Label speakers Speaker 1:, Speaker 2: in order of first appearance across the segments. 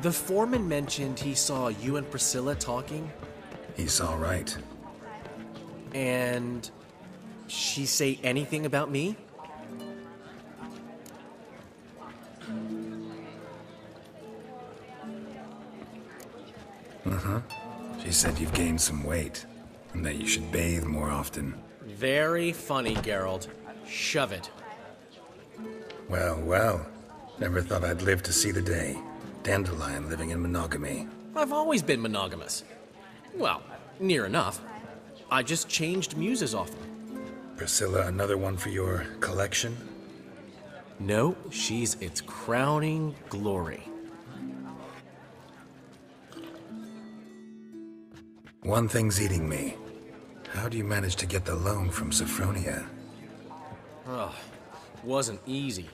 Speaker 1: The foreman mentioned he saw you and Priscilla talking.
Speaker 2: He saw right.
Speaker 1: And she say anything about me?
Speaker 2: She said you've gained some weight, and that you should bathe more often.
Speaker 1: Very funny, Gerald. Shove it.
Speaker 2: Well, well. Never thought I'd live to see the day. Dandelion living in monogamy.
Speaker 1: I've always been monogamous. Well, near enough. I just changed muses often.
Speaker 2: Priscilla, another one for your collection?
Speaker 1: No, she's its crowning glory.
Speaker 2: One thing's eating me. How do you manage to get the loan from Sophronia?
Speaker 1: Ugh, wasn't easy.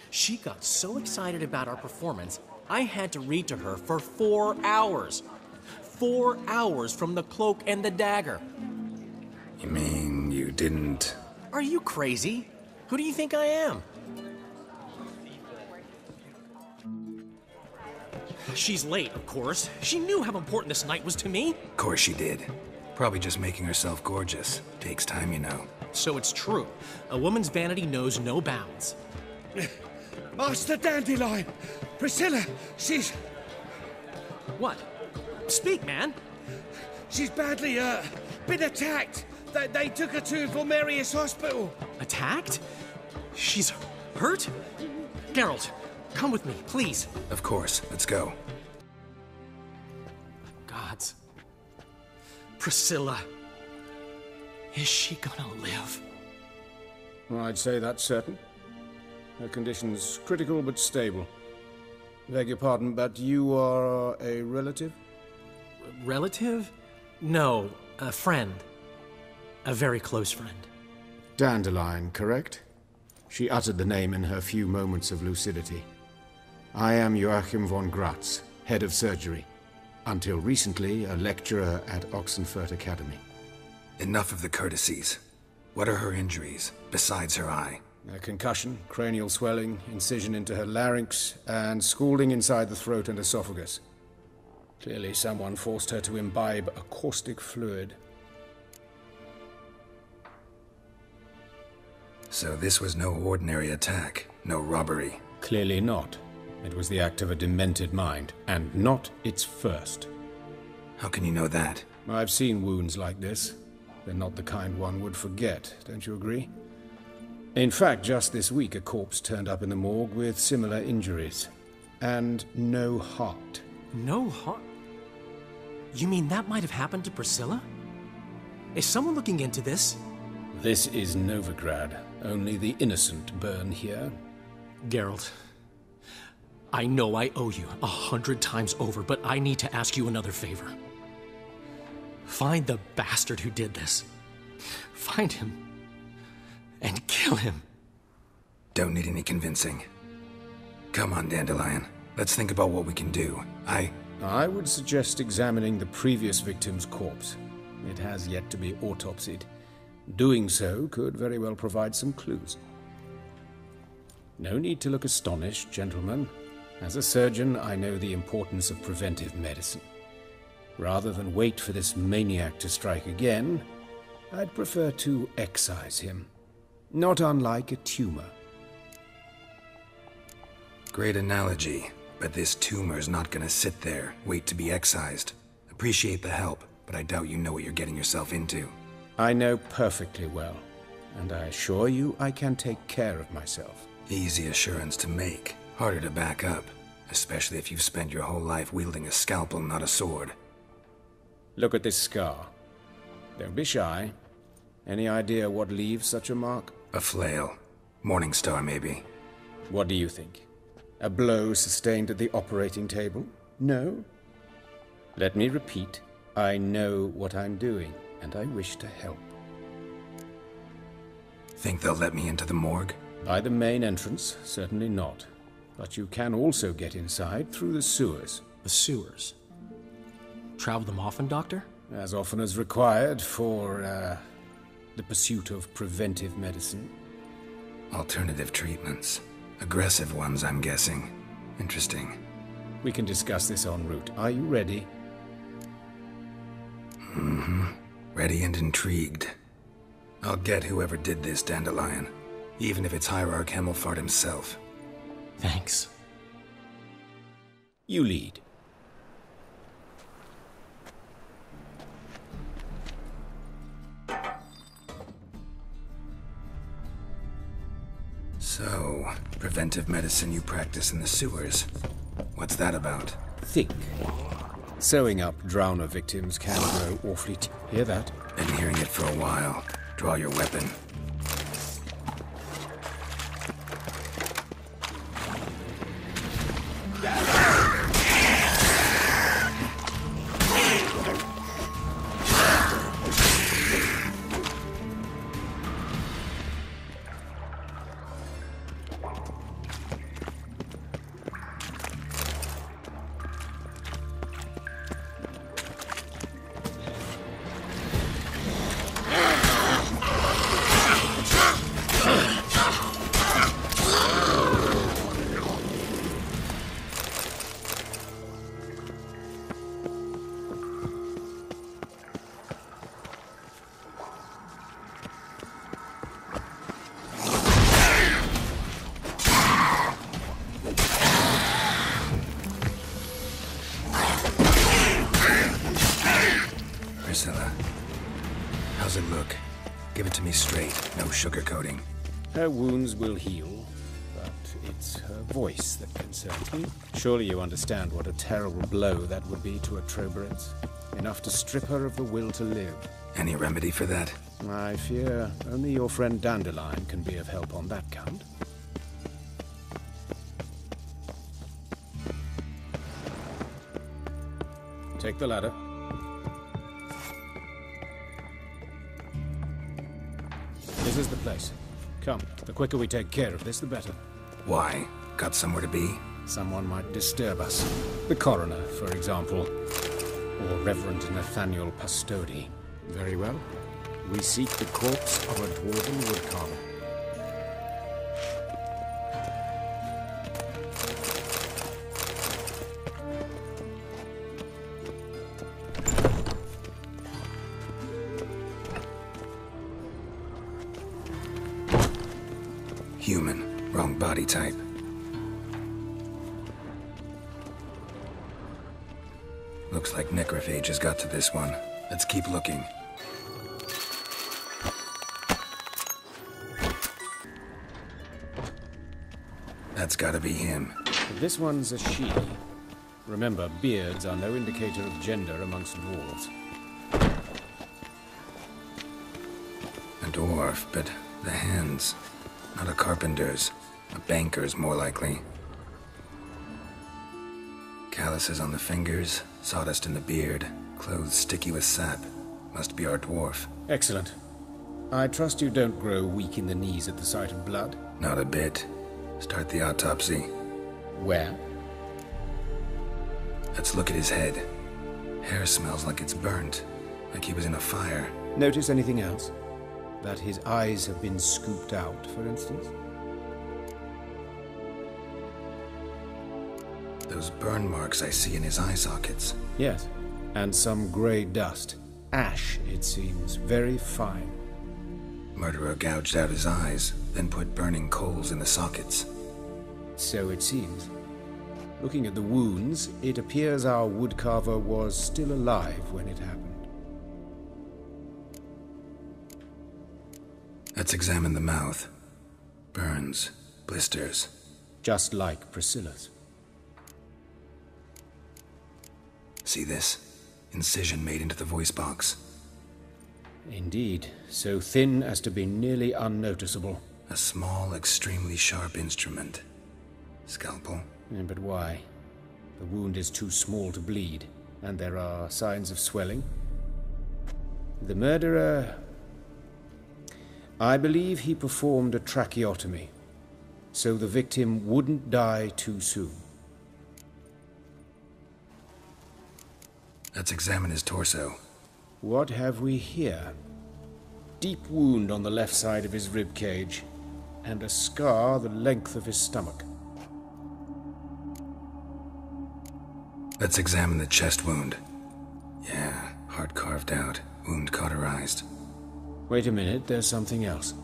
Speaker 1: She got so excited about our performance, I had to read to her for 4 hours. 4 hours from the Cloak and the Dagger.
Speaker 2: You mean you didn't...
Speaker 1: Are you crazy? Who do you think I am? She's late, of course. She knew how important this night was to me.
Speaker 2: Of course she did. Probably just making herself gorgeous. Takes time, you know.
Speaker 1: So it's true. A woman's vanity knows no bounds.
Speaker 3: Master Dandelion! Priscilla, she's...
Speaker 1: What? Speak, man.
Speaker 3: She's badly, been attacked. They took her to Vulmerius Hospital.
Speaker 1: Attacked? She's hurt? Gerald, come with me, please.
Speaker 2: Of course. Let's go.
Speaker 1: Gods. Priscilla. Is she gonna live?
Speaker 4: I'd say that's certain. Her condition's critical but stable. Beg your pardon, but you are a relative?
Speaker 1: Relative? No, a friend. A very close friend.
Speaker 4: Dandelion, correct? She uttered the name in her few moments of lucidity. I am Joachim von Gratz, head of surgery. Until recently, a lecturer at Oxenfurt Academy.
Speaker 2: Enough of the courtesies. What are her injuries, besides her eye?
Speaker 4: A concussion, cranial swelling, incision into her larynx, and scalding inside the throat and esophagus. Clearly someone forced her to imbibe a caustic fluid.
Speaker 2: So this was no ordinary attack, no robbery.
Speaker 4: Clearly not. It was the act of a demented mind, and not its first.
Speaker 2: How can you know that?
Speaker 4: I've seen wounds like this. They're not the kind one would forget, don't you agree? In fact, just this week, a corpse turned up in the morgue with similar injuries. And no heart.
Speaker 1: No heart? You mean that might have happened to Priscilla? Is someone looking into this?
Speaker 4: This is Novigrad. Only the innocent burn here.
Speaker 1: Gerald, I know I owe you 100 times over, but I need to ask you another favor. Find the bastard who did this. Find him. And kill him.
Speaker 2: Don't need any convincing. Come on, Dandelion. Let's think about what we can do.
Speaker 4: I would suggest examining the previous victim's corpse. It has yet to be autopsied. Doing so could very well provide some clues. No need to look astonished, gentlemen. As a surgeon, I know the importance of preventive medicine. Rather than wait for this maniac to strike again, I'd prefer to excise him. Not unlike a tumor.
Speaker 2: Great analogy, but this tumor's not gonna sit there, wait to be excised. Appreciate the help, but I doubt you know what you're getting yourself into.
Speaker 4: I know perfectly well, and I assure you I can take care of myself.
Speaker 2: Easy assurance to make, harder to back up, especially if you've spent your whole life wielding a scalpel, not a sword.
Speaker 4: Look at this scar. Don't be shy. Any idea what leaves such a mark?
Speaker 2: A flail. Morning star, maybe.
Speaker 4: What do you think? A blow sustained at the operating table? No? Let me repeat. I know what I'm doing, and I wish to help.
Speaker 2: Think they'll let me into the morgue?
Speaker 4: By the main entrance, certainly not. But you can also get inside through the sewers.
Speaker 1: The sewers? Travel them often, Doctor?
Speaker 4: As often as required for, the pursuit of preventive medicine.
Speaker 2: Alternative treatments. Aggressive ones, I'm guessing. Interesting.
Speaker 4: We can discuss this en route. Are you ready?
Speaker 2: Ready and intrigued. I'll get whoever did this, Dandelion. Even if it's Hierarch Hemmelfart himself.
Speaker 1: Thanks.
Speaker 4: You lead.
Speaker 2: So, preventive medicine you practice in the sewers. What's that about?
Speaker 4: Think. Sewing up drowner victims can grow awfully hear that?
Speaker 2: Been hearing it for a while. Draw your weapon. Priscilla, how's it look? Give it to me straight, no sugarcoating.
Speaker 4: Her wounds will heal, but it's her voice that concerns me. Surely you understand what a terrible blow that would be to a Troberets. Enough to strip her of the will to live.
Speaker 2: Any remedy for that?
Speaker 4: I fear only your friend Dandelion can be of help on that count. Take the ladder. This is the place. Come, the quicker we take care of this, the better.
Speaker 2: Why? Got somewhere to be?
Speaker 4: Someone might disturb us. The coroner, for example. Or Reverend Nathaniel Pastodi. Very well. We seek the corpse of a dwarven woodcarver.
Speaker 2: Human. Wrong body type. Looks like necrophage has got to this one. Let's keep looking. That's gotta be him.
Speaker 4: This one's a she. Remember, beards are no indicator of gender amongst dwarves.
Speaker 2: A dwarf, but the hands. Not a carpenter's. A banker's, more likely. Calluses on the fingers, sawdust in the beard, clothes sticky with sap. Must be our dwarf.
Speaker 4: Excellent. I trust you don't grow weak in the knees at the sight of blood.
Speaker 2: Not a bit. Start the autopsy.
Speaker 4: Where?
Speaker 2: Let's look at his head. Hair smells like it's burnt, like he was in a fire.
Speaker 4: Notice anything else? That his eyes have been scooped out, for instance?
Speaker 2: Those burn marks I see in his eye sockets.
Speaker 4: Yes. And some grey dust. Ash, it seems. Very fine.
Speaker 2: Murderer gouged out his eyes, then put burning coals in the sockets.
Speaker 4: So it seems. Looking at the wounds, it appears our woodcarver was still alive when it happened.
Speaker 2: Let's examine the mouth. Burns, blisters.
Speaker 4: Just like Priscilla's.
Speaker 2: See this? Incision made into the voice box.
Speaker 4: Indeed, so thin as to be nearly unnoticeable.
Speaker 2: A small, extremely sharp instrument. Scalpel?
Speaker 4: But why? The wound is too small to bleed, and there are signs of swelling. The murderer... I believe he performed a tracheotomy, so the victim wouldn't die too soon.
Speaker 2: Let's examine his torso.
Speaker 4: What have we here? Deep wound on the left side of his rib cage, and a scar the length of his stomach.
Speaker 2: Let's examine the chest wound. Yeah, heart carved out, wound cauterized.
Speaker 4: Wait a minute, there's something else.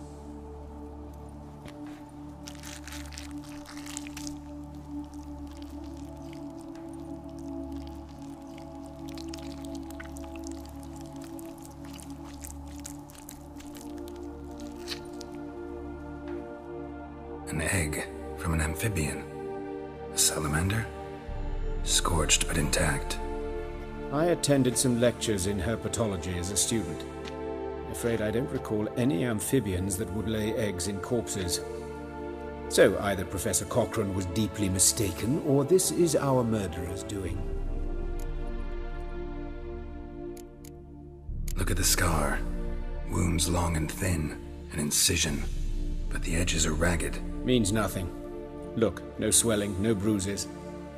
Speaker 2: An egg from an amphibian. A salamander? Scorched but intact.
Speaker 4: I attended some lectures in herpetology as a student. Afraid I don't recall any amphibians that would lay eggs in corpses. So either Professor Cochrane was deeply mistaken, or this is our murderer's doing.
Speaker 2: Look at the scar. Wounds long and thin, an incision. But the edges are ragged.
Speaker 4: Means nothing. Look, no swelling, no bruises.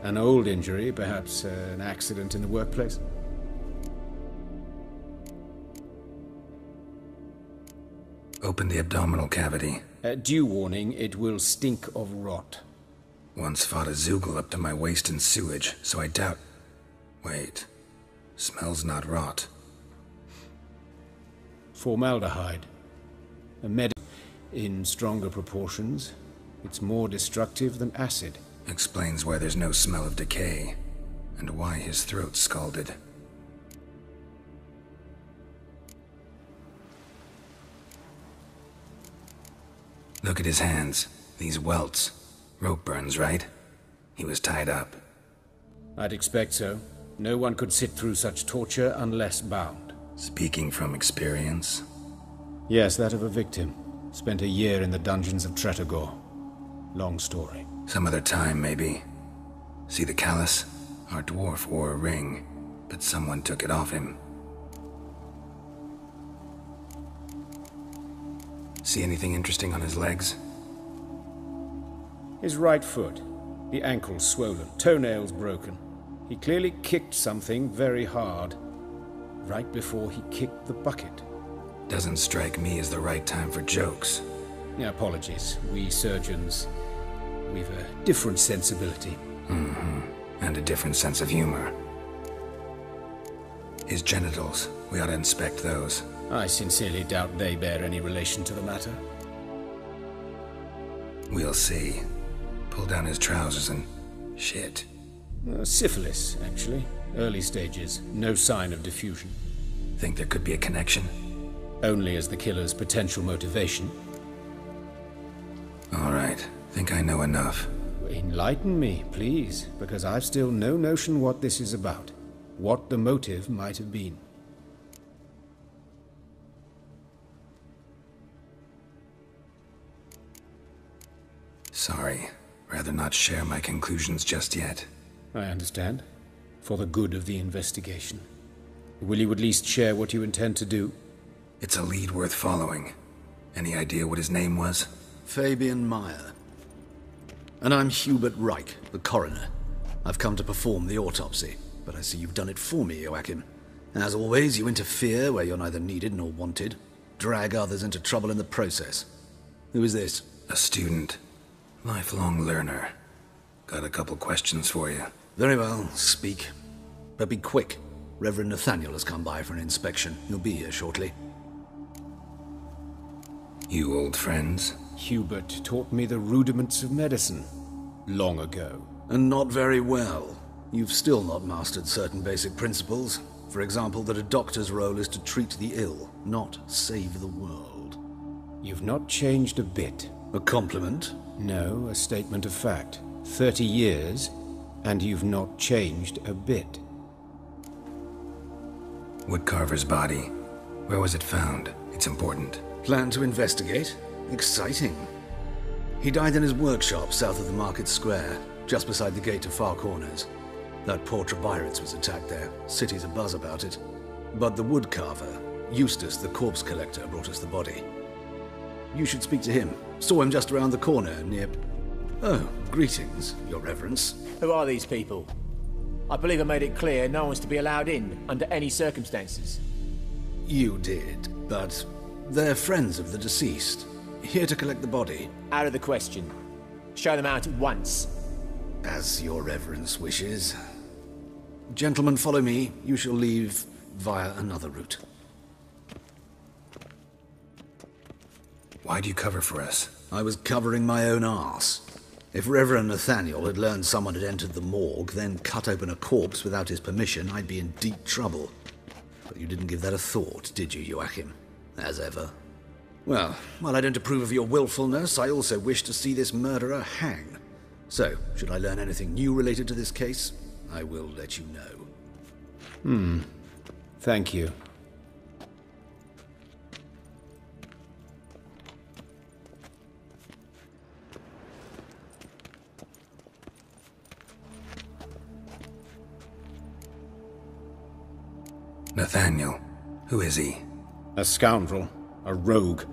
Speaker 4: An old injury, perhaps an accident in the workplace.
Speaker 2: Open the abdominal cavity.
Speaker 4: Due warning, it will stink of rot.
Speaker 2: Once fought a Zoogle up to my waist in sewage, so I doubt... Wait. Smells not rot.
Speaker 4: Formaldehyde. A med... in stronger proportions. It's more destructive than acid.
Speaker 2: Explains why there's no smell of decay, and why his throat's scalded. Look at his hands. These welts. Rope burns, right? He was tied up.
Speaker 4: I'd expect so. No one could sit through such torture unless bound.
Speaker 2: Speaking from experience?
Speaker 4: Yes, that of a victim. Spent a year in the dungeons of Tretogor. Long story.
Speaker 2: Some other time, maybe. See the callus? Our dwarf wore a ring, but someone took it off him. See anything interesting on his legs?
Speaker 4: His right foot. The ankle swollen, toenails broken. He clearly kicked something very hard. Right before he kicked the bucket.
Speaker 2: Doesn't strike me as the right time for jokes.
Speaker 4: Apologies. We surgeons, we've a different sensibility.
Speaker 2: Mm-hmm. And a different sense of humor. His genitals, we ought to inspect those.
Speaker 4: I sincerely doubt they bear any relation to the matter.
Speaker 2: We'll see. Pull down his trousers and... shit.
Speaker 4: Syphilis, actually. Early stages. No sign of diffusion.
Speaker 2: Think there could be a connection?
Speaker 4: Only as the killer's potential motivation.
Speaker 2: All right. Think I know enough.
Speaker 4: Enlighten me, please, because I've still no notion what this is about. What the motive might have been.
Speaker 2: Sorry. Rather not share my conclusions just yet.
Speaker 4: I understand. For the good of the investigation. Will you at least share what you intend to do?
Speaker 2: It's a lead worth following. Any idea what his name was?
Speaker 5: Fabian Meyer. And I'm Hubert Reich, the coroner. I've come to perform the autopsy, but I see you've done it for me, Joachim. As always, you interfere where you're neither needed nor wanted. Drag others into trouble in the process. Who is this?
Speaker 2: A student. Lifelong learner. Got a couple questions for you.
Speaker 5: Very well, speak. But be quick. Reverend Nathaniel has come by for an inspection. He'll be here shortly.
Speaker 2: You old friends?
Speaker 4: Hubert taught me the rudiments of medicine. Long ago.
Speaker 5: And not very well. You've still not mastered certain basic principles. For example, that a doctor's role is to treat the ill, not save the world.
Speaker 4: You've not changed a bit.
Speaker 5: A compliment?
Speaker 4: No, a statement of fact. 30 years, and you've not changed a bit.
Speaker 2: Woodcarver's body. Where was it found? It's important.
Speaker 5: Plan to investigate? Exciting. He died in his workshop south of the market square, just beside the gate to Far Corners. That poor Trebirates was attacked there. City's abuzz about it. But the woodcarver, Eustace the corpse collector, brought us the body. You should speak to him. Saw him just around the corner near... Oh, greetings, your reverence.
Speaker 6: Who are these people? I believe I made it clear no one's to be allowed in, under any circumstances.
Speaker 5: You did, but they're friends of the deceased. Here to collect the body.
Speaker 6: Out of the question. Show them out at once.
Speaker 5: As your reverence wishes. Gentlemen, follow me. You shall leave via another route.
Speaker 2: Why'd you cover for us?
Speaker 5: I was covering my own arse. If Reverend Nathaniel had learned someone had entered the morgue, then cut open a corpse without his permission, I'd be in deep trouble. But you didn't give that a thought, did you, Joachim? As ever. Well, while I don't approve of your willfulness, I also wish to see this murderer hang. So, should I learn anything new related to this case, I will let you know.
Speaker 4: Thank you.
Speaker 2: Nathaniel. Who is he?
Speaker 4: A scoundrel. A rogue.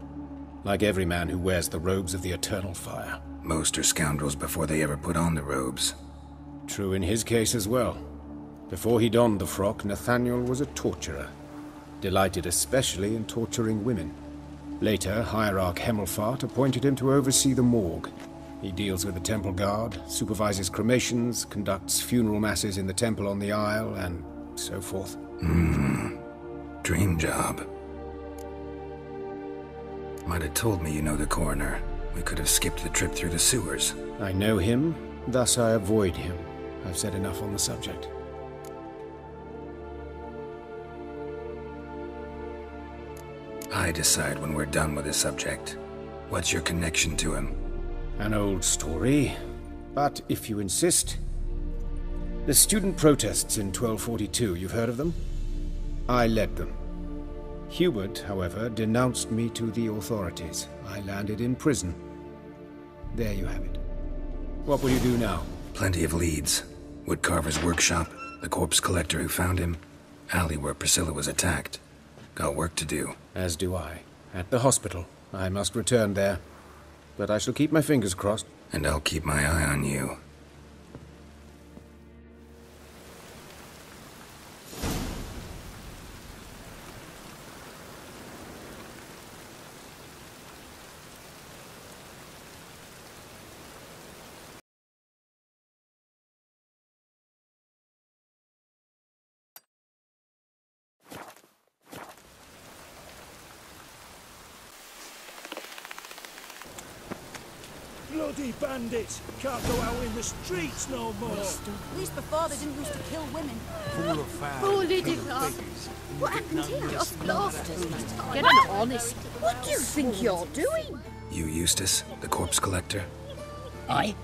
Speaker 4: Like every man who wears the robes of the eternal fire.
Speaker 2: Most are scoundrels before they ever put on the robes.
Speaker 4: True in his case as well. Before he donned the frock, Nathaniel was a torturer. Delighted especially in torturing women. Later, Hierarch Hemmelfart appointed him to oversee the morgue. He deals with the temple guard, supervises cremations, conducts funeral masses in the temple on the Isle, and so forth.
Speaker 2: Dream job. Might have told me you know the coroner. We could have skipped the trip through the sewers.
Speaker 4: I know him, thus I avoid him. I've said enough on the subject.
Speaker 2: I decide when we're done with this subject. What's your connection to him?
Speaker 4: An old story, but if you insist. The student protests in 1242, you've heard of them? I led them. Hubert, however, denounced me to the authorities. I landed in prison. There you have it. What will you do now?
Speaker 2: Plenty of leads. Woodcarver's workshop, the corpse collector who found him, alley where Priscilla was attacked. Got work to do.
Speaker 4: As do I. At the hospital. I must return there. But I shall keep my fingers crossed.
Speaker 2: And I'll keep my eye on you.
Speaker 3: Bloody bandits! Can't go out in the streets no more!
Speaker 7: At least before they didn't used to kill women.
Speaker 8: Poor Lydia. What happened here? Just blasters. Get an honest. What do you think you're doing?
Speaker 2: You Eustace, the corpse collector?
Speaker 9: Aye?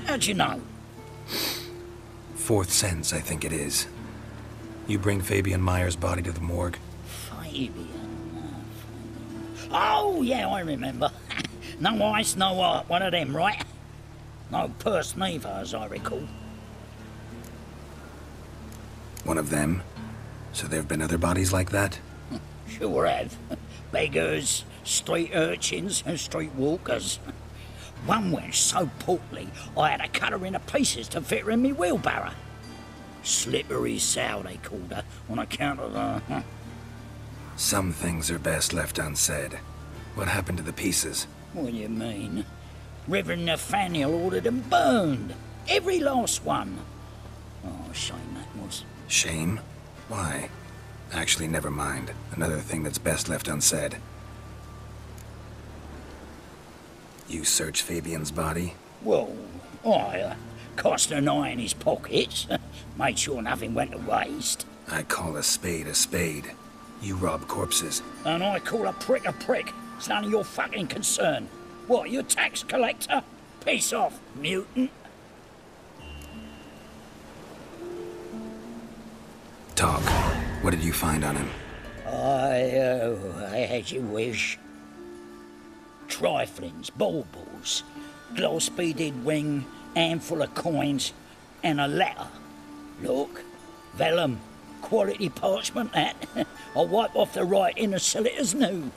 Speaker 9: How'd you know?
Speaker 2: Fourth sense, I think it is. You bring Fabian Meyer's body to the morgue?
Speaker 9: Fabian. Oh, yeah, I remember. No ice, no art, one of them, right? No purse neither, as I recall.
Speaker 2: One of them? So there have been other bodies like that?
Speaker 9: Sure have. Beggars, street urchins, and street walkers. One wench so portly, I had to cut her into pieces to fit her in me wheelbarrow. Slippery sow, they called her, on account of her.
Speaker 2: Some things are best left unsaid. What happened to the pieces?
Speaker 9: What do you mean? Reverend Nathaniel ordered them burned. Every last one. Oh, shame that was.
Speaker 2: Shame? Why? Actually, never mind. Another thing that's best left unsaid. You searched Fabian's body?
Speaker 9: Well, I cast an eye in his pockets. Made sure nothing went to waste.
Speaker 2: I call a spade a spade. You rob corpses.
Speaker 9: And I call a prick a prick. It's none of your fucking concern. What, you tax collector? Peace off, mutant.
Speaker 2: Talk. What did you find on him?
Speaker 9: As you wish. Triflings, baubles, gloss-beaded ring, handful of coins, and a letter. Look, vellum, quality parchment that. I'll wipe off the writing and sell it as new.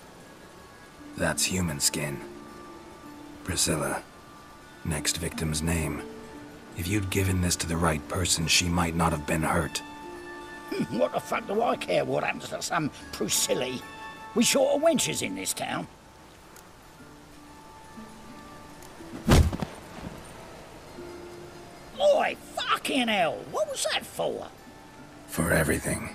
Speaker 2: That's human skin. Priscilla. Next victim's name. If you'd given this to the right person, she might not have been hurt.
Speaker 9: What the fuck do I care what happens to some Priscilla? We short of wenches in this town. Oi, fucking hell! What was that for?
Speaker 2: For everything.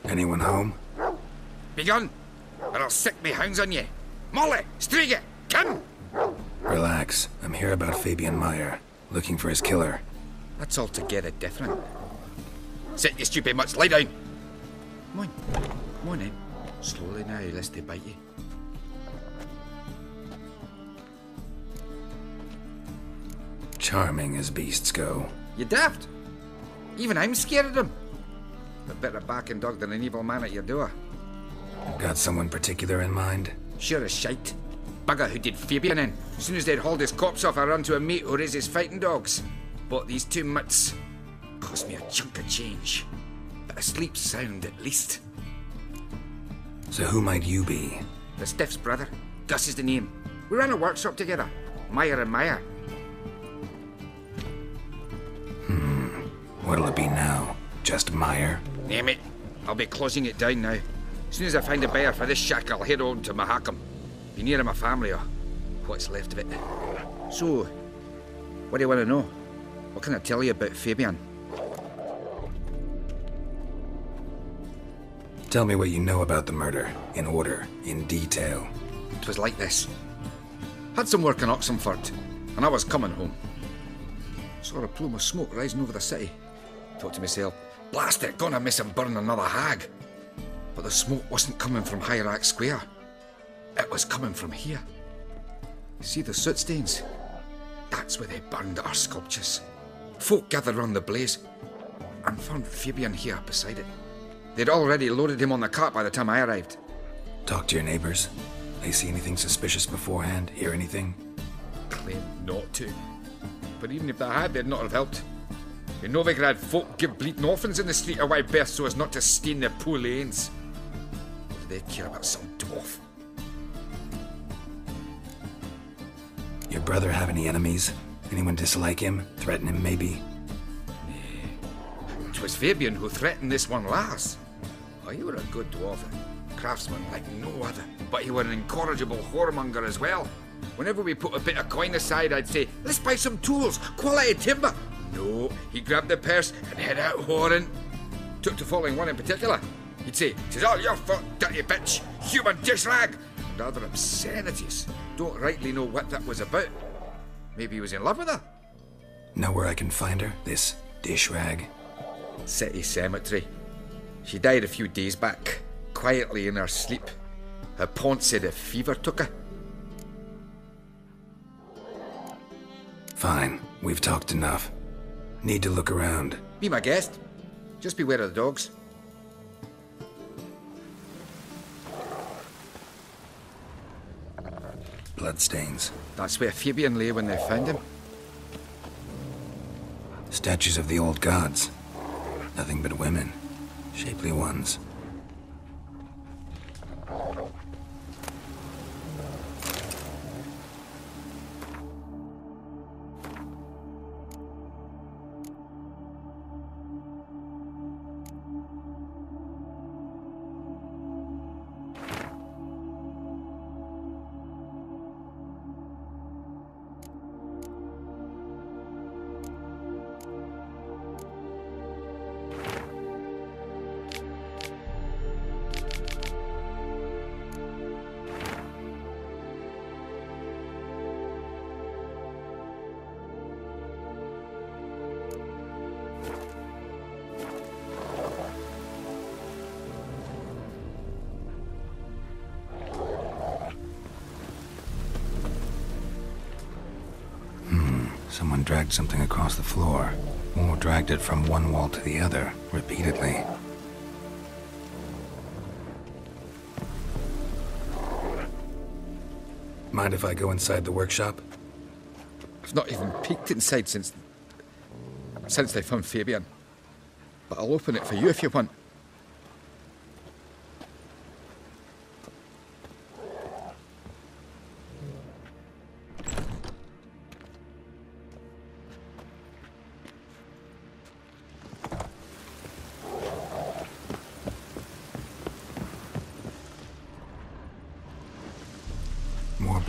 Speaker 2: Anyone home?
Speaker 10: Begone, or I'll sick me hounds on ye. Molly, Striga, come!
Speaker 2: Relax. I'm here about Fabian Meyer, looking for his killer.
Speaker 10: That's altogether different. Sit, you stupid mutts, lie down. Come on in. Slowly now, lest they bite you.
Speaker 2: Charming as beasts go.
Speaker 10: You daft? Even I'm scared of them. A better backing dog than an evil man at your door.
Speaker 2: Got someone particular in mind?
Speaker 10: Sure as shite. Bugger who did Fabian in. As soon as they'd hauled his corpse off, I run to a mate who raises fighting dogs. Bought these 2 mutts. Cost me a chunk of change. But I sleep sound at least.
Speaker 2: So who might you be?
Speaker 10: The Stiff's brother. Gus is the name. We ran a workshop together. Meyer and Meyer.
Speaker 2: What'll it be now? Just Meyer?
Speaker 10: Name it. I'll be closing it down now. As soon as I find a buyer for this shack, I'll head on to Mahakam. Be near my family or what's left of it. So, what do you want to know? What can I tell you about Fabian?
Speaker 2: Tell me what you know about the murder, in order, in detail.
Speaker 10: It was like this. Had some work in Oxenford, and I was coming home. Saw a plume of smoke rising over the city. Thought to myself, blast it, gonna miss him burn another hag. But the smoke wasn't coming from Hierarch Square. It was coming from here. You see the soot stains? That's where they burned our sculptures. Folk gathered round the blaze and found Fabian here beside it. They'd already loaded him on the cart by the time I arrived.
Speaker 2: Talk to your neighbors. They see anything suspicious beforehand? Hear anything?
Speaker 10: Claimed not to. But even if they had, they'd not have helped. In Novigrad, folk give bleating orphans in the street a wide berth so as not to stain their poor lanes. What do they care about some dwarf?
Speaker 2: Your brother have any enemies? Anyone dislike him? Threaten him, maybe?
Speaker 10: It was Fabian who threatened this one last. Oh, you were a good dwarf, craftsman like no other. But you were an incorrigible whoremonger as well. Whenever we put a bit of coin aside, I'd say, let's buy some tools, quality timber. No, he grabbed the purse and head out whoring. Took to following one in particular. He'd say, "'Tis all your fault, dirty bitch, human dish rag," and other obscenities. Don't rightly know what that was about. Maybe he was in love with her.
Speaker 2: Know where I can find her, this dish rag?
Speaker 10: City cemetery. She died a few days back, quietly in her sleep. Her pont said a fever took her.
Speaker 2: Fine, we've talked enough. Need to look around.
Speaker 10: Be my guest. Just beware of the dogs.
Speaker 2: Bloodstains.
Speaker 10: That's where Fabian lay when they found him.
Speaker 2: Statues of the old gods. Nothing but women. Shapely ones. Someone dragged something across the floor, or dragged it from one wall to the other, repeatedly. Mind if I go inside the workshop?
Speaker 10: I've not even peeked inside since they found Fabian. But I'll open it for you if you want.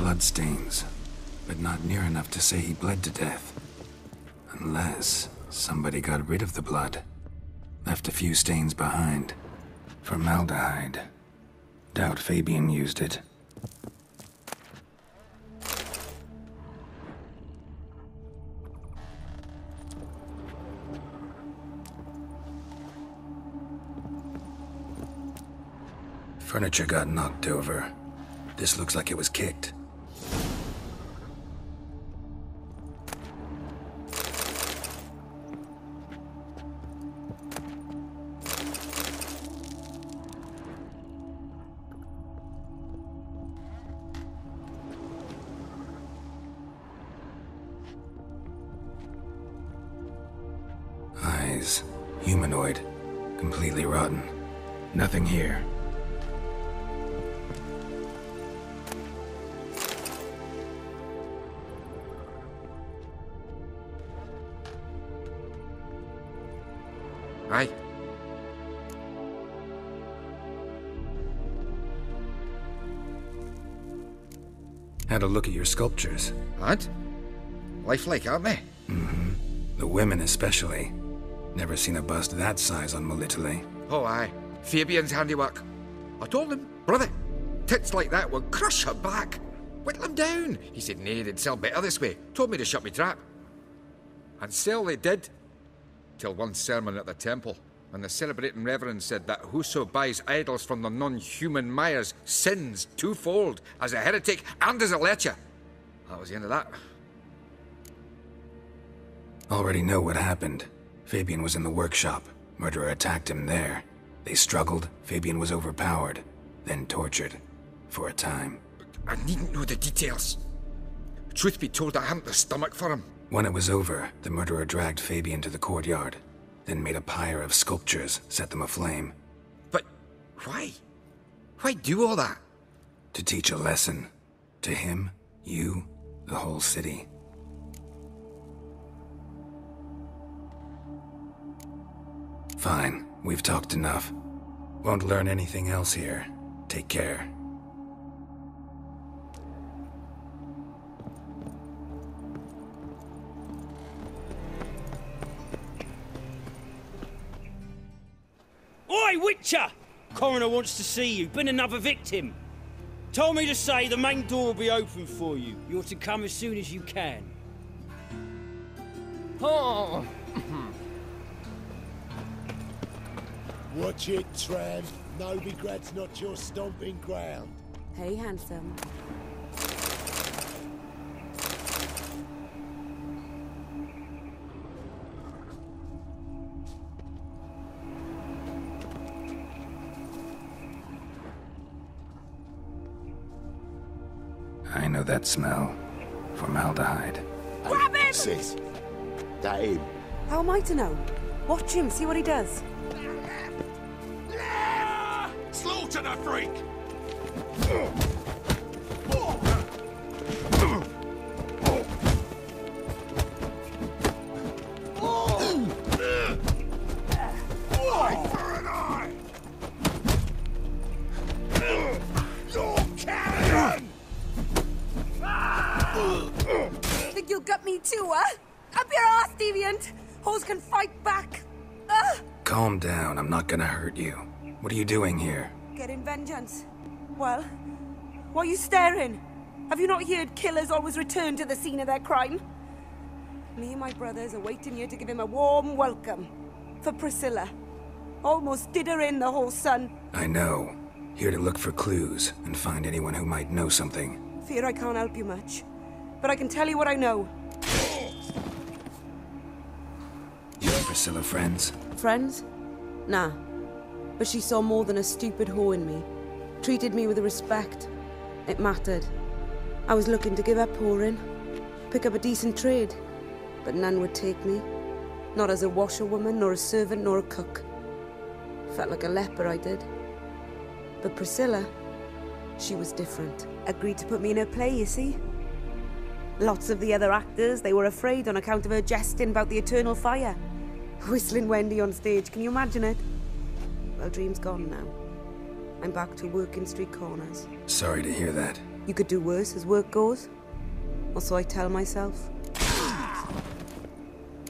Speaker 2: bloodstains, but not near enough to say he bled to death. Unless somebody got rid of the blood. Left a few stains behind. Formaldehyde. Doubt Fabian used it. Furniture got knocked over. This looks like it was kicked. Eyes. Humanoid. Completely rotten. Nothing here.
Speaker 10: Aye.
Speaker 2: Had a look at your sculptures.
Speaker 10: And? Lifelike, aren't they?
Speaker 2: Mm-hmm. The women especially. Never seen a bust that size on Molitale.
Speaker 10: Oh, aye. Fabian's handiwork. I told him, brother, tits like that will crush her back. Whittle him down. He said, nay, they'd sell better this way. Told me to shut me trap. And sell they did. Till one sermon at the temple, and the celebrating reverend said that whoso buys idols from the non-human Myers sins twofold, as a heretic and as a lecher. That was the end of that.
Speaker 2: Already know what happened. Fabian was in the workshop. Murderer attacked him there. They struggled. Fabian was overpowered, then tortured. For a time.
Speaker 10: I needn't know the details. Truth be told, I hadn't the stomach for him.
Speaker 2: When it was over, the murderer dragged Fabian to the courtyard, then made a pyre of sculptures, set them aflame.
Speaker 10: But why? Why do all that?
Speaker 2: To teach a lesson. To him, you, the whole city. Fine, we've talked enough. Won't learn anything else here. Take care.
Speaker 11: Oi, Witcher! Coroner wants to see you. Been another victim. Told me to say the main door will be open for you. You're to come as soon as you can.
Speaker 12: Oh. Watch it, tramp. Novigrad's not your stomping ground.
Speaker 7: Hey, handsome.
Speaker 2: I know that smell. Formaldehyde.
Speaker 7: Grab him!
Speaker 12: Sis, that him.
Speaker 7: How am I to know? Watch him, see what he does.
Speaker 3: Lair! Slaughter the freak! Eye for an eye! You're carrion!
Speaker 7: Think you'll gut me too, huh? Up your ass, deviant! Hoes can fight back!
Speaker 2: Calm down, I'm not gonna hurt you. What are you doing here?
Speaker 7: Getting vengeance. Well, why are you staring? Have you not heard killers always return to the scene of their crime? Me and my brothers are waiting here to give him a warm welcome. For Priscilla. Almost did her in, the whole son.
Speaker 2: I know. Here to look for clues and find anyone who might know something.
Speaker 7: Fear I can't help you much. But I can tell you what I know.
Speaker 2: You and Priscilla friends?
Speaker 7: Friends? Nah. But she saw more than a stupid whore in me. Treated me with respect. It mattered. I was looking to give up whoring. Pick up a decent trade. But none would take me. Not as a washerwoman, nor a servant, nor a cook. Felt like a leper, I did. But Priscilla, she was different. Agreed to put me in her play, you see? Lots of the other actors, they were afraid on account of her jesting about the eternal fire. Whistling Wendy on stage, can you imagine it? Well, dream's gone now. I'm back to working street corners.
Speaker 2: Sorry to hear that.
Speaker 7: You could do worse as work goes. Or so I tell myself.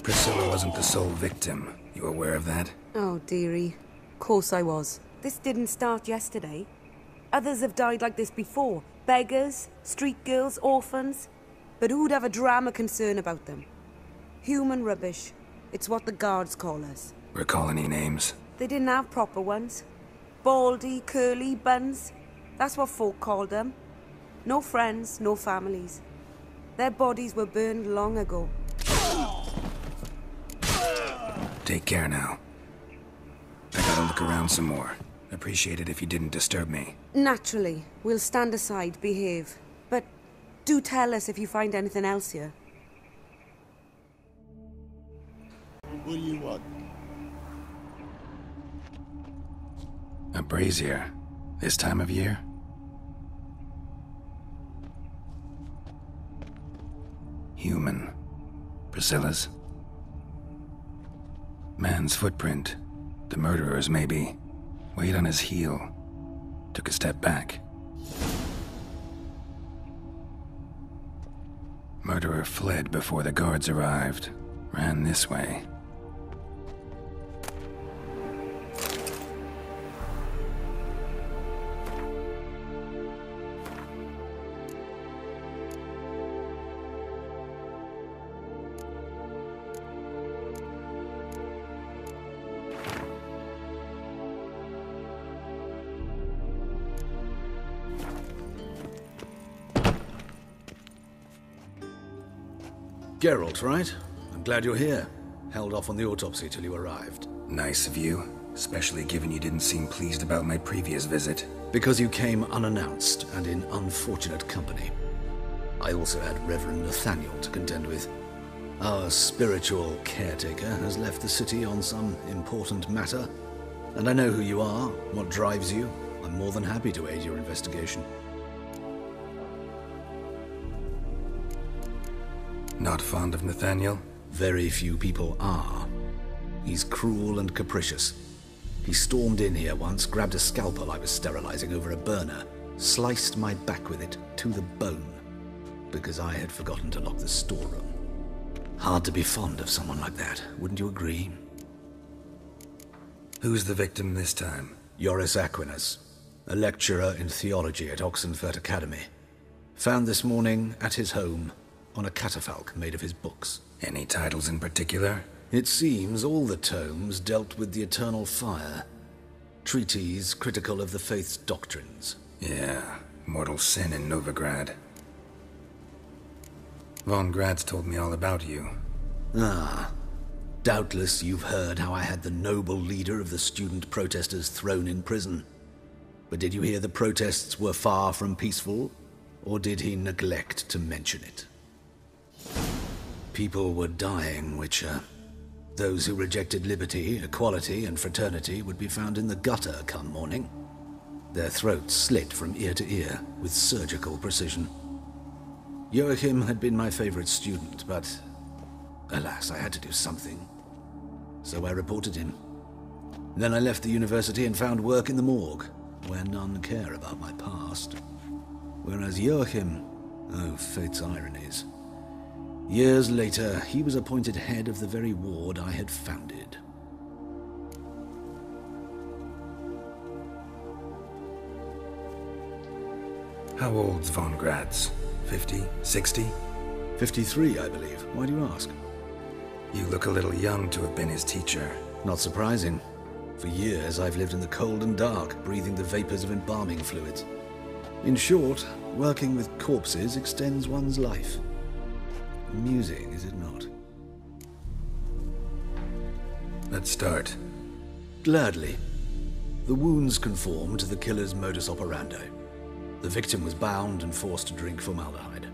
Speaker 2: Priscilla wasn't the sole victim. You aware of that?
Speaker 7: Oh, dearie. Of course I was. This didn't start yesterday. Others have died like this before. Beggars, street girls, orphans. But who'd have a drama concern about them? Human rubbish. It's what the guards call us.
Speaker 2: Recall any names?
Speaker 7: They didn't have proper ones. Baldy, curly, buns. That's what folk called them. No friends, no families. Their bodies were burned long ago.
Speaker 2: Take care now. I gotta look around some more. Appreciate it if you didn't disturb me.
Speaker 7: Naturally. We'll stand aside, behave. But do tell us if you find anything else here.
Speaker 12: What do you want?
Speaker 2: A brazier. This time of year? Human. Priscilla's. Man's footprint. The murderer's, maybe. Weight on his heel. Took a step back. Murderer fled before the guards arrived. Ran this way.
Speaker 5: Gerald, right? I'm glad you're here. Held off on the autopsy till you arrived.
Speaker 2: Nice of you, especially given you didn't seem pleased about my previous visit.
Speaker 5: Because you came unannounced and in unfortunate company. I also had Reverend Nathaniel to contend with. Our spiritual caretaker has left the city on some important matter, and I know who you are, what drives you. I'm more than happy to aid your investigation.
Speaker 2: Not fond of Nathaniel?
Speaker 5: Very few people are. He's cruel and capricious. He stormed in here once, grabbed a scalpel I was sterilizing over a burner, sliced my back with it to the bone, because I had forgotten to lock the storeroom. Hard to be fond of someone like that, wouldn't you agree?
Speaker 2: Who's the victim this time?
Speaker 5: Joris Aquinas, a lecturer in theology at Oxenfurt Academy. Found this morning at his home, on a catafalque made of his books.
Speaker 2: Any titles in particular?
Speaker 5: It seems all the tomes dealt with the eternal fire. Treatises critical of the faith's doctrines.
Speaker 2: Yeah, mortal sin in Novigrad. Von Grad's told me all about you.
Speaker 5: Ah. Doubtless you've heard how I had the noble leader of the student protesters thrown in prison. But did you hear the protests were far from peaceful? Or did he neglect to mention it? People were dying, Witcher. Those who rejected liberty, equality, and fraternity would be found in the gutter come morning. Their throats slit from ear to ear with surgical precision. Joachim had been my favorite student, but alas, I had to do something. So I reported him. Then I left the university and found work in the morgue, where none care about my past. Whereas Joachim, oh, fate's ironies. Years later, he was appointed head of the very ward I had founded.
Speaker 2: How old's Von Grad's? 50? 60?
Speaker 5: 53, I believe. Why do you ask?
Speaker 2: You look a little young to have been his teacher.
Speaker 5: Not surprising. For years, I've lived in the cold and dark, breathing the vapors of embalming fluids. In short, working with corpses extends one's life. Amusing, is it not?
Speaker 2: Let's start.
Speaker 5: Gladly. The wounds conform to the killer's modus operandi. The victim was bound and forced to drink formaldehyde.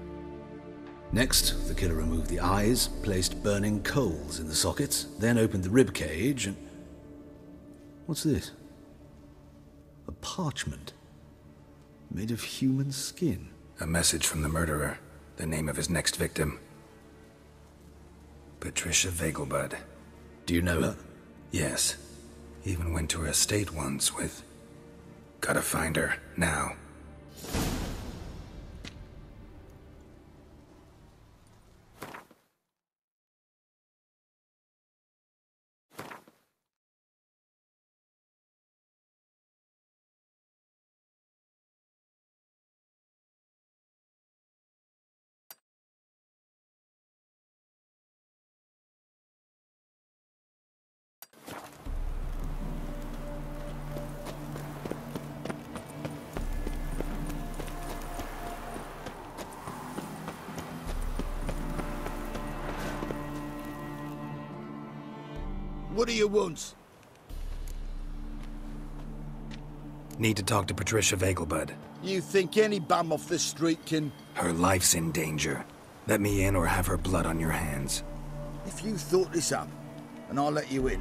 Speaker 5: Next, the killer removed the eyes, placed burning coals in the sockets, then opened the rib cage and... What's this? A parchment. Made of human skin.
Speaker 2: A message from the murderer. The name of his next victim. Patricia Vegelbud.
Speaker 5: Do you know her?
Speaker 2: Yes. Even went to her estate once with... Gotta find her, now.
Speaker 12: What do you want?
Speaker 2: Need to talk to Patricia Vegelbud.
Speaker 12: You think any bum off the street can...
Speaker 2: Her life's in danger. Let me in or have her blood on your hands.
Speaker 12: If you thought this up, and I'll let you in,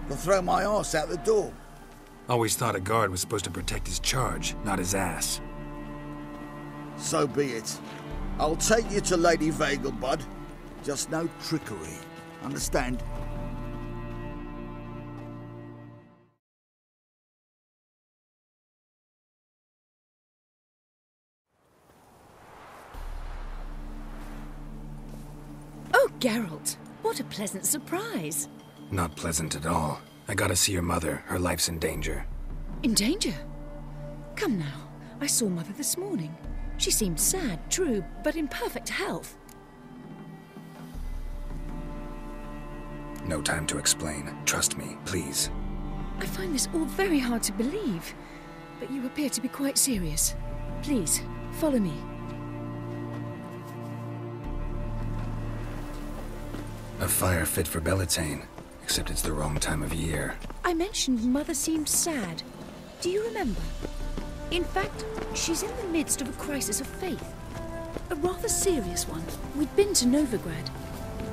Speaker 12: you'll throw my arse out the door.
Speaker 2: Always thought a guard was supposed to protect his charge, not his ass.
Speaker 12: So be it. I'll take you to Lady Vegelbud. Just no trickery. Understand?
Speaker 13: Oh, Gerald, what a pleasant surprise.
Speaker 2: Not pleasant at all. I gotta see your mother. Her life's in danger.
Speaker 13: In danger? Come now, I saw Mother this morning. She seemed sad, true, but in perfect health.
Speaker 2: No time to explain. Trust me, please.
Speaker 13: I find this all very hard to believe, but you appear to be quite serious. Please, follow me.
Speaker 2: A fire fit for Bellatane, except it's the wrong time of year.
Speaker 13: I mentioned Mother seemed sad. Do you remember? In fact, she's in the midst of a crisis of faith. A rather serious one. We'd been to Novigrad.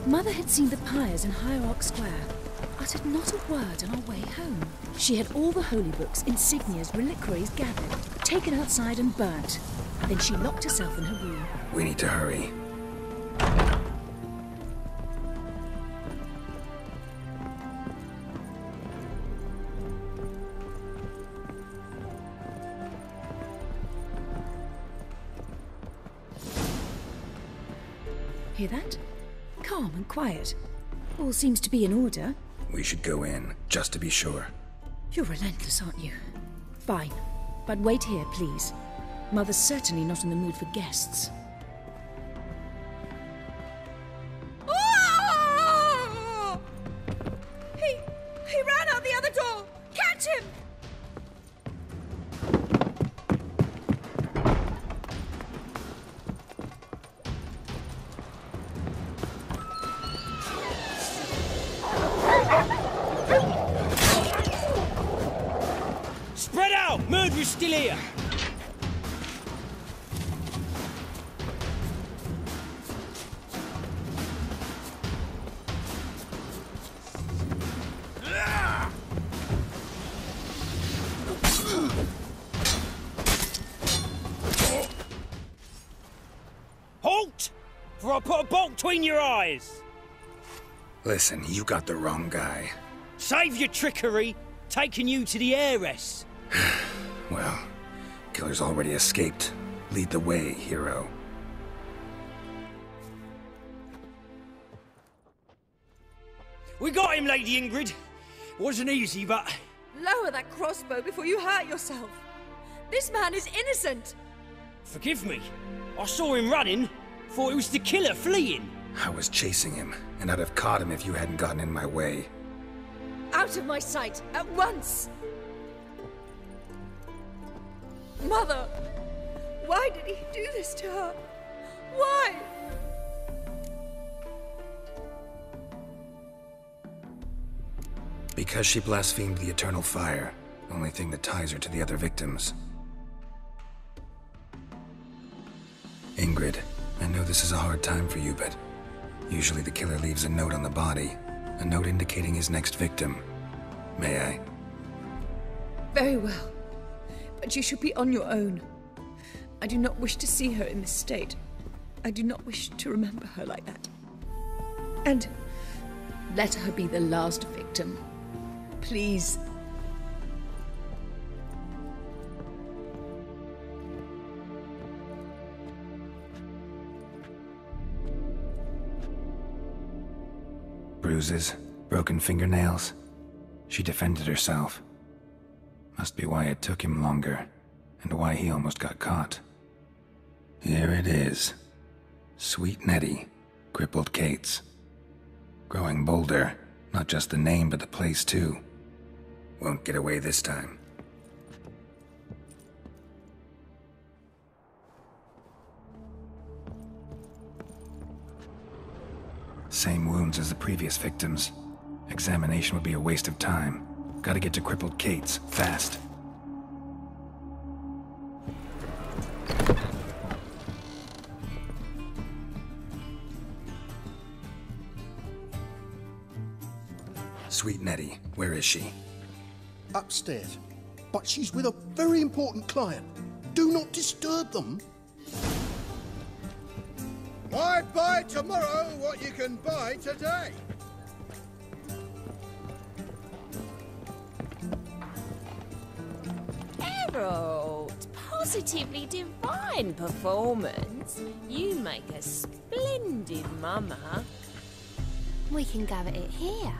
Speaker 13: Mother had seen the pyres in Hierarch Square, uttered not a word on our way home. She had all the holy books, insignias, reliquaries gathered, taken outside and burnt. Then she locked herself in her room.
Speaker 2: We need to hurry.
Speaker 13: Hear that? Calm and quiet. All seems to be in order.
Speaker 2: We should go in, just to be sure.
Speaker 13: You're relentless, aren't you? Fine. But wait here, please. Mother's certainly not in the mood for guests.
Speaker 8: Oh! He ran out the other door! Catch him!
Speaker 11: Spread out! Murderer's still here! Halt! For I put a bolt between your eyes!
Speaker 2: Listen, you got the wrong guy.
Speaker 11: Save your trickery! Taking you to the heiress!
Speaker 2: Well, killer's already escaped. Lead the way, hero.
Speaker 11: We got him, Lady Ingrid. Wasn't easy, but...
Speaker 8: Lower that crossbow before you hurt yourself. This man is innocent.
Speaker 11: Forgive me. I saw him running. Thought it was the killer fleeing.
Speaker 2: I was chasing him, and I'd have caught him if you hadn't gotten in my way.
Speaker 8: Out of my sight, at once! Mother! Why did he do this to her? Why?
Speaker 2: Because she blasphemed the eternal fire. Only thing that ties her to the other victims. Ingrid, I know this is a hard time for you, but usually the killer leaves a note on the body. A note indicating his next victim. May I?
Speaker 8: Very well. But you should be on your own. I do not wish to see her in this state. I do not wish to remember her like that. And let her be the last victim. Please.
Speaker 2: Bruises, broken fingernails. She defended herself. Must be why it took him longer, and why he almost got caught. Here it is. Sweet Nettie, crippled Kate's. Growing bolder, not just the name but the place too. Won't get away this time. Same wounds as the previous victims. Examination would be a waste of time. Gotta get to crippled Kate's, fast. Sweet Nettie, where is she?
Speaker 14: Upstairs. But she's with a very important client. Do not disturb them.
Speaker 12: Why buy tomorrow what you can buy today?
Speaker 15: Gerald, positively divine performance. You make a splendid mama. We can go at it here.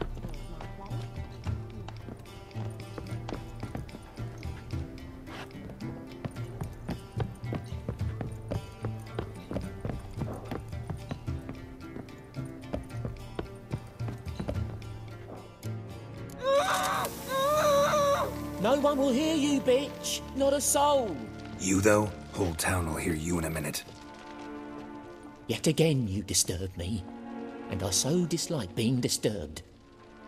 Speaker 6: No one will hear you, bitch. Not a soul.
Speaker 2: You, though? Whole town will hear you in a minute.
Speaker 6: Yet again you disturb me, and I so dislike being disturbed.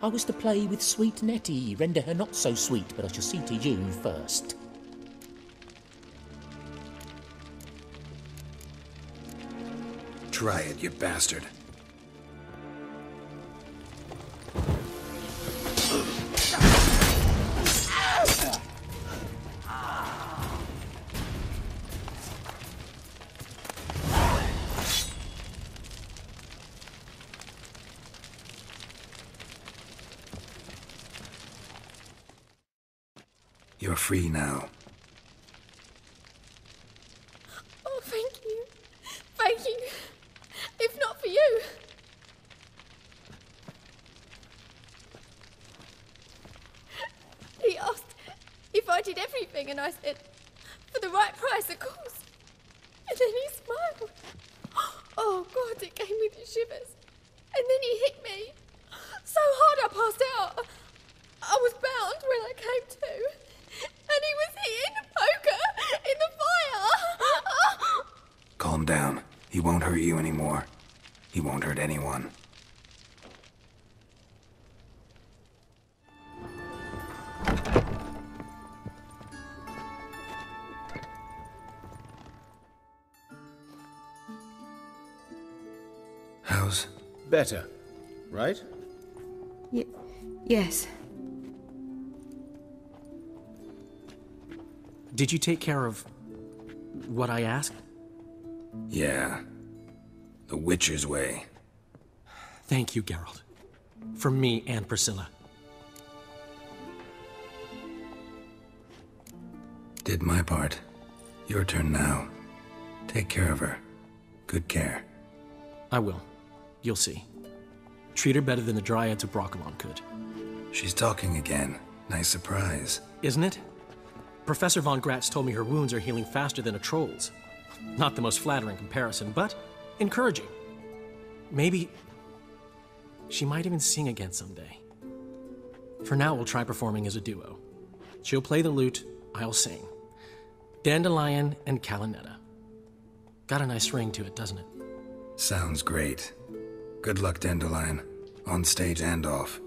Speaker 6: I was to play with sweet Nettie, render her not so sweet, but I shall see to you first.
Speaker 2: Try it, you bastard. You're free now.
Speaker 16: Oh, thank you. Thank you. If not for you. He asked if I did everything, and I said, for the right price, of course. And then he smiled. Oh, God, it gave me the shivers. And then he hit me so hard I passed out. I was bound when I came to. And he was hitting the poker in the fire.
Speaker 2: Calm down. He won't hurt you anymore. He won't hurt anyone. How's?
Speaker 4: Better, right?
Speaker 7: Yes.
Speaker 1: Did you take care of what I asked?
Speaker 2: Yeah. The Witcher's way.
Speaker 1: Thank you, Gerald. From me and Priscilla.
Speaker 2: Did my part. Your turn now. Take care of her. Good care.
Speaker 1: I will. You'll see. Treat her better than the Dryads of Broccolon could.
Speaker 2: She's talking again. Nice surprise.
Speaker 1: Isn't it? Professor Von Gratz told me her wounds are healing faster than a troll's. Not the most flattering comparison, but encouraging. Maybe she might even sing again someday. For now, we'll try performing as a duo. She'll play the lute, I'll sing. Dandelion and Calinetta. Got a nice ring to it, doesn't it?
Speaker 2: Sounds great. Good luck, Dandelion. On stage and off.